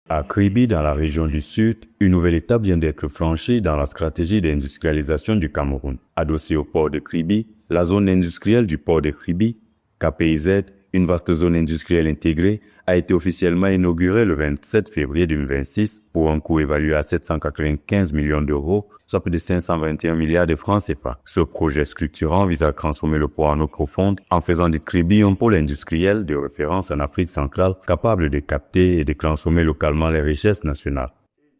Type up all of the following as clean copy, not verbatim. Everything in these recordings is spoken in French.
À Kribi, dans la région du Sud, une nouvelle étape vient d'être franchie dans la stratégie d'industrialisation du Cameroun. Adossée au port de Kribi, la zone industrielle du port de Kribi, KPIZ, une vaste zone industrielle intégrée, a été officiellement inaugurée le 27 février 2026 pour un coût évalué à 795 millions d'euros, soit plus de 521 milliards de francs CFA. Ce projet structurant vise à transformer le port en eau profonde en faisant de Kribi un pôle industriel de référence en Afrique centrale capable de capter et de transformer localement les richesses nationales.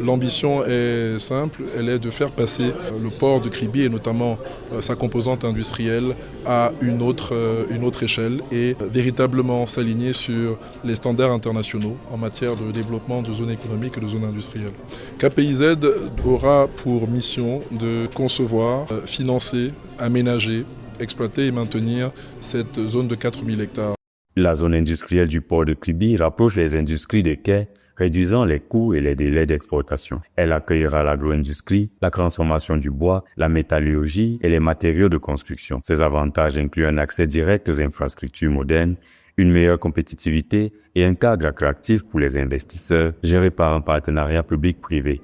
L'ambition est simple, elle est de faire passer le port de Kribi et notamment sa composante industrielle à une autre échelle et véritablement s'aligner sur les standards internationaux en matière de développement de zones économiques et de zones industrielles. KPIZ aura pour mission de concevoir, financer, aménager, exploiter et maintenir cette zone de 4000 hectares. La zone industrielle du port de Kribi rapproche les industries de quai, réduisant les coûts et les délais d'exportation. Elle accueillera l'agro-industrie, la transformation du bois, la métallurgie et les matériaux de construction. Ces avantages incluent un accès direct aux infrastructures modernes, une meilleure compétitivité et un cadre attractif pour les investisseurs, géré par un partenariat public-privé.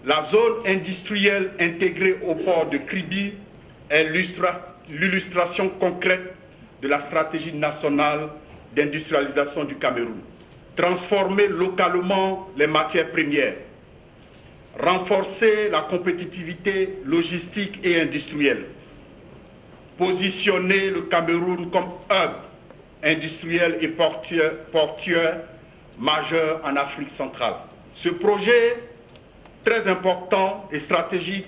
La zone industrielle intégrée au port de Kribi est l'illustration concrète de la stratégie nationale d'industrialisation du Cameroun. Transformer localement les matières premières, renforcer la compétitivité logistique et industrielle, positionner le Cameroun comme hub industriel et portuaire majeur en Afrique centrale. Ce projet très important et stratégique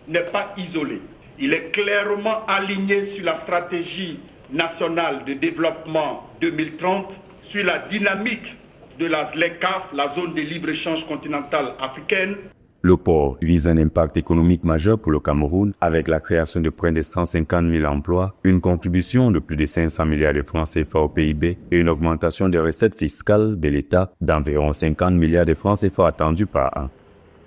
n'est pas isolé. Il est clairement aligné sur la stratégie nationale de développement 2030, sur la dynamique de la ZLECAf, la zone de libre-échange continentale africaine. Le port vise un impact économique majeur pour le Cameroun avec la création de près de 150 000 emplois, une contribution de plus de 500 milliards de francs CFA au PIB et une augmentation des recettes fiscales de l'État d'environ 50 milliards de francs CFA attendus par an.